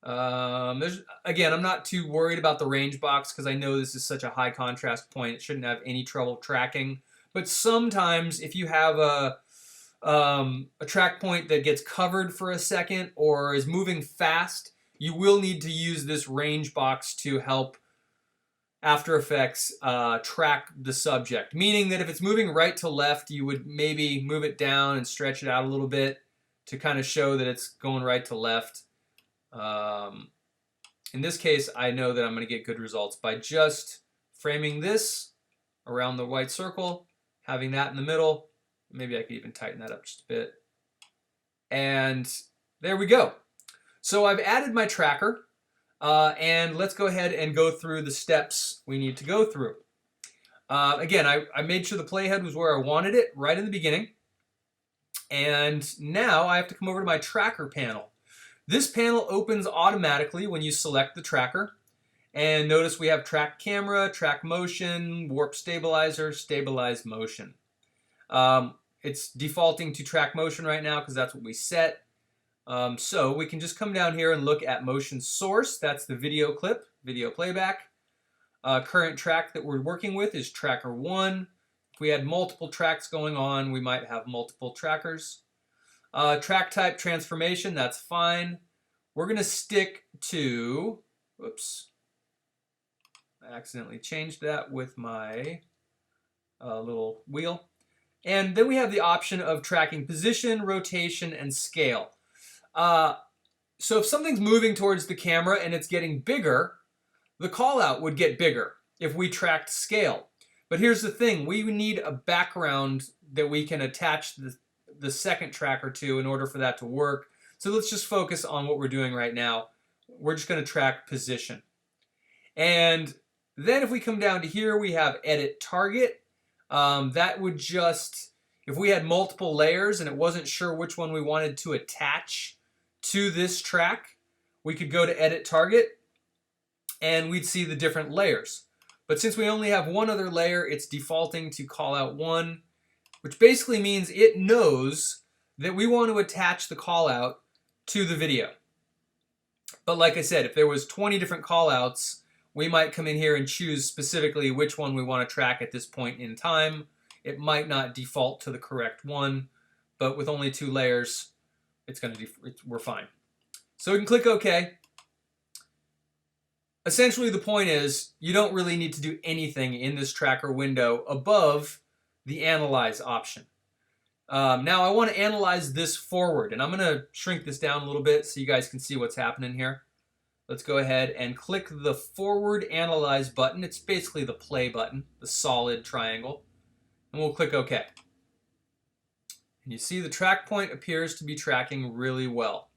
Again, I'm not too worried about the range box because I know this is such a high contrast point. It shouldn't have any trouble tracking. But sometimes if you have a track point that gets covered for a second or is moving fast, you will need to use this range box to help After Effects track the subject. Meaning that if it's moving right to left, you would maybe move it down and stretch it out a little bit to kind of show that it's going right to left. In this case, I know that I'm going to get good results by just framing this around the white circle, having that in the middle. Maybe I could even tighten that up just a bit. And there we go. So I've added my tracker, and let's go ahead and go through the steps we need to go through. Again, I made sure the playhead was where I wanted it right in the beginning. And now I have to come over to my tracker panel. This panel opens automatically when you select the tracker. And notice we have track camera, track motion, warp stabilizer, stabilize motion. It's defaulting to track motion right now because that's what we set. So we can just come down here and look at motion source. That's the video clip, video playback. Current track that we're working with is tracker 1. If we had multiple tracks going on, we might have multiple trackers. Track type transformation, that's fine. we're going to stick to, whoops, I accidentally changed that with my little wheel. And then we have the option of tracking position, rotation, and scale. So if something's moving towards the camera and it's getting bigger, the call out would get bigger if we tracked scale. But here's the thing, we need a background that we can attach the second tracker to in order for that to work. So let's just focus on what we're doing right now. We're just going to track position. And then if we come down to here, we have edit target. That would just, if we had multiple layers and it wasn't sure which one we wanted to attach to this track, we could go to edit target and we'd see the different layers. But since we only have one other layer, it's defaulting to call out one, which basically means it knows that we want to attach the call out to the video. But like I said, if there was 20 different call outs, we might come in here and choose specifically which one we want to track at this point in time. It might not default to the correct one, but with only 2 layers, we're fine. So we can click OK. Essentially, the point is you don't really need to do anything in this tracker window above the Analyze option. Now I want to analyze this forward, and I'm going to shrink this down a little bit so you guys can see what's happening here. Let's go ahead and click the Forward Analyze button. It's basically the play button, the solid triangle, and we'll click OK. And you see the track point appears to be tracking really well.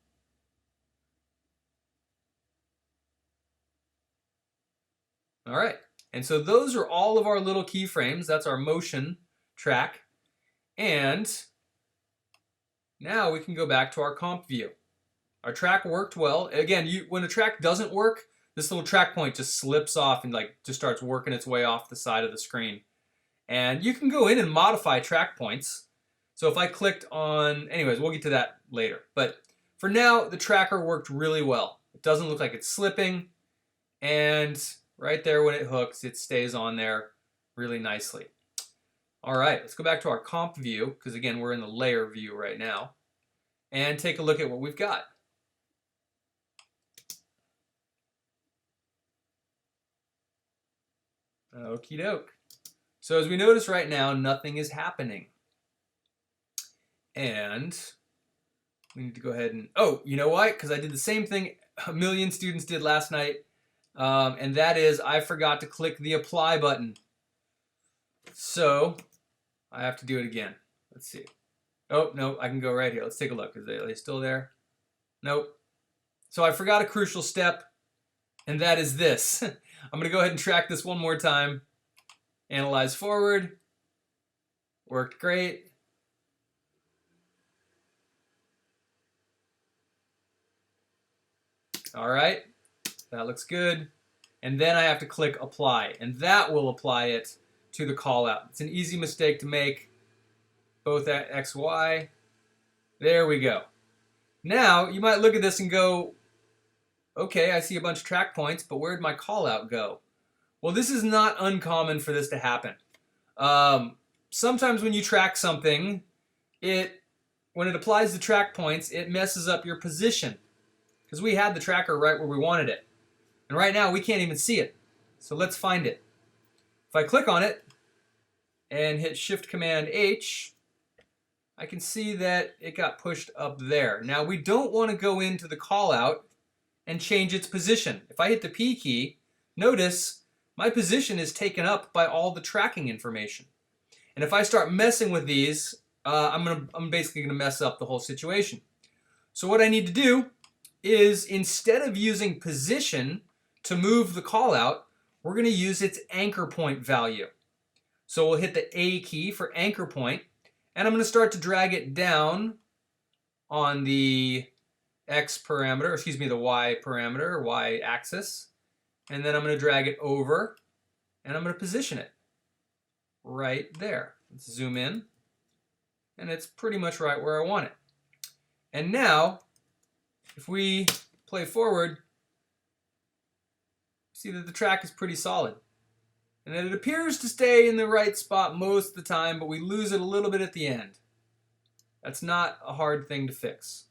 All right, and so those are all of our little keyframes. That's our motion track. And now we can go back to our comp view. Our track worked well. Again, when a track doesn't work, this little track point just slips off and just starts working its way off the side of the screen. And you can go in and modify track points. So if I clicked on, anyways, we'll get to that later. But for now, the tracker worked really well. It doesn't look like it's slipping. And right there when it hooks, it stays on there really nicely. All right, let's go back to our comp view, because again, we're in the layer view right now, and take a look at what we've got. Okie doke. So as we notice right now, nothing is happening. And we need to go ahead and, oh, you know what? Because I did the same thing a million students did last night, and that is I forgot to click the apply button. So I have to do it again. Let's see. Oh, no, I can go right here. Let's take a look. Are they still there? Nope. So I forgot a crucial step, and that is this. I'm going to go ahead and track this one more time. Analyze forward. Worked great. All right. That looks good. And then I have to click apply, and that will apply it to the call out. It's an easy mistake to make, both at X, Y. There we go. Now, you might look at this and go, okay, I see a bunch of track points, but where'd my call out go? Well, this is not uncommon for this to happen. Sometimes when you track something, when it applies the track points, it messes up your position, because we had the tracker right where we wanted it. And right now, we can't even see it. So let's find it. If I click on it and hit Shift-Command-H, I can see that it got pushed up there. Now, we don't want to go into the callout and change its position. If I hit the P key, notice my position is taken up by all the tracking information. And if I start messing with these, I'm basically going to mess up the whole situation. So what I need to do is, instead of using position to move the callout, we're going to use its anchor point value. So we'll hit the A key for anchor point, and I'm going to start to drag it down on the X parameter, or excuse me, the Y parameter, or Y axis. And then I'm going to drag it over, and I'm going to position it right there. Let's zoom in, and it's pretty much right where I want it. And now, if we play forward, see that the track is pretty solid. And it appears to stay in the right spot most of the time, but we lose it a little bit at the end. That's not a hard thing to fix.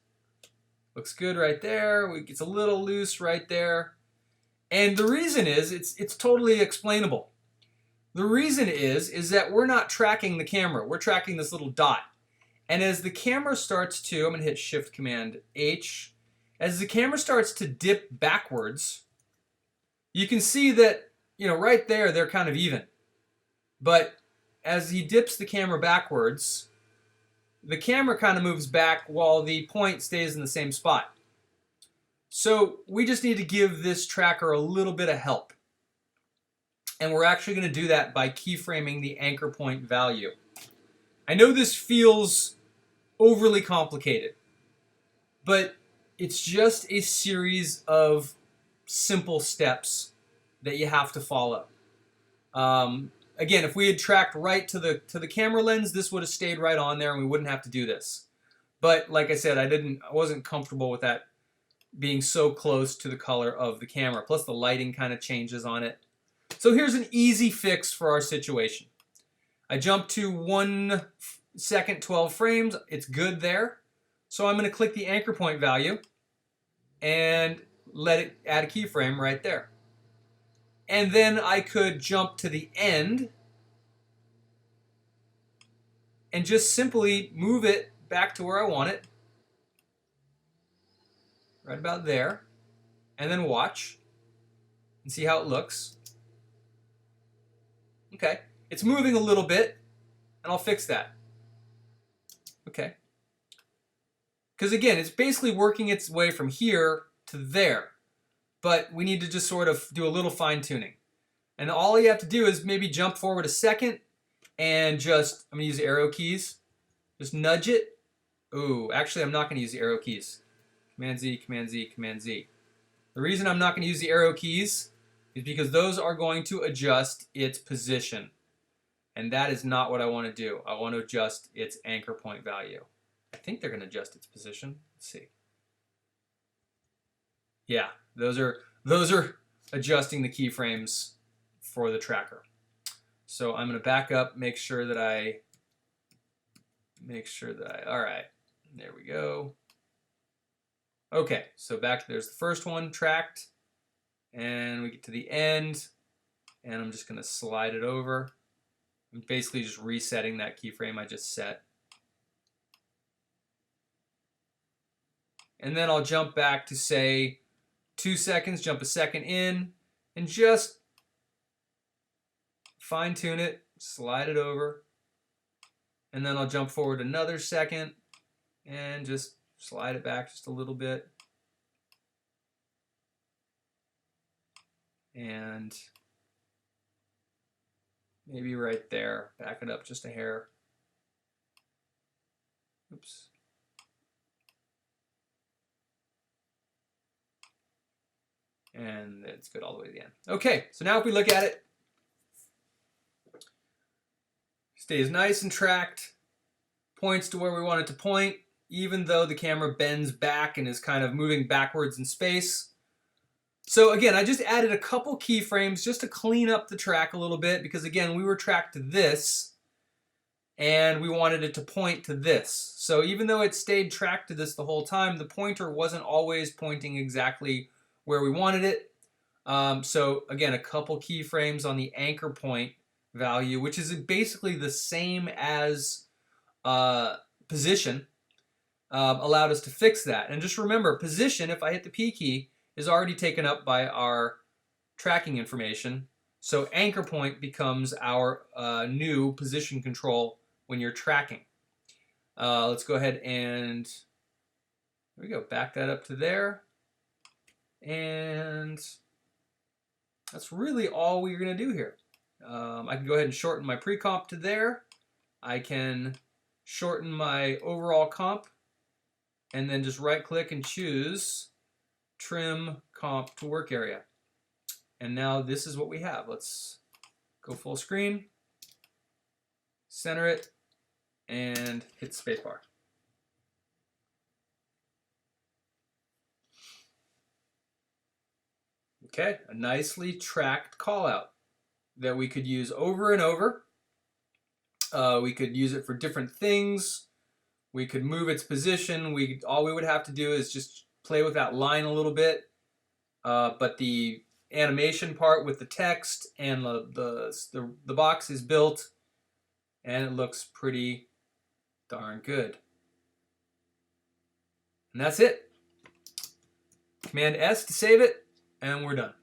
Looks good right there. It's a little loose right there. And the reason is, it's totally explainable. The reason is that we're not tracking the camera. We're tracking this little dot. And as the camera starts to, I'm going to hit Shift Command H. As the camera starts to dip backwards, you can see that, right there, they're kind of even. But as he dips the camera backwards, the camera kind of moves back while the point stays in the same spot. So we just need to give this tracker a little bit of help. And we're actually going to do that by keyframing the anchor point value. I know this feels overly complicated, but it's just a series of simple steps that you have to follow. Again, if we had tracked right to the camera lens, this would have stayed right on there and we wouldn't have to do this. But like I said, I wasn't comfortable with that being so close to the color of the camera. Plus the lighting kind of changes on it. So here's an easy fix for our situation. I jump to 1 second, 12 frames. It's good there. So I'm going to click the anchor point value and let it add a keyframe right there. And then I could jump to the end and just simply move it back to where I want it. Right about there. And then watch and see how it looks. Okay. It's moving a little bit, and I'll fix that. Okay. Because again, it's basically working its way from here to there. But we need to just sort of do a little fine-tuning. And all you have to do is maybe jump forward a second and just, I'm going to use the arrow keys. Just nudge it. Ooh, actually I'm not going to use the arrow keys. Command Z, Command Z, Command Z. The reason I'm not going to use the arrow keys is because those are going to adjust its position. And that is not what I want to do. I want to adjust its anchor point value. I think they're going to adjust its position. Let's see. Yeah, those are adjusting the keyframes for the tracker. So I'm going to back up, make sure that I, all right, there we go. Okay, so there's the first one, tracked, and we get to the end, and I'm just going to slide it over. I'm basically just resetting that keyframe I just set. And then I'll jump back to, say, 2 seconds, jump a second in, and just fine-tune it, slide it over, and then I'll jump forward another second and just slide it back just a little bit. And maybe right there, back it up just a hair. Oops. And it's good all the way to the end. Okay, so now if we look at it, stays nice and tracked, points to where we want it to point, even though the camera bends back and is kind of moving backwards in space. So again, I just added a couple keyframes just to clean up the track a little bit, because again, we were tracked to this and we wanted it to point to this. So even though it stayed tracked to this the whole time, the pointer wasn't always pointing exactly where we wanted it. So again, a couple keyframes on the anchor point value, which is basically the same as position, allowed us to fix that. And just remember, position, if I hit the P key, is already taken up by our tracking information. So anchor point becomes our new position control when you're tracking. Let's go ahead and, there we go, back that up to there. And that's really all we're going to do here. I can go ahead and shorten my pre-comp to there. I can shorten my overall comp and then just right click and choose trim comp to work area. And now this is what we have. Let's go full screen, center it, and hit spacebar. Okay, a nicely tracked callout that we could use over and over. We could use it for different things. We could move its position. All we would have to do is just play with that line a little bit. But the animation part with the text and the box is built, and it looks pretty darn good. And that's it. Command S to save it, and we're done.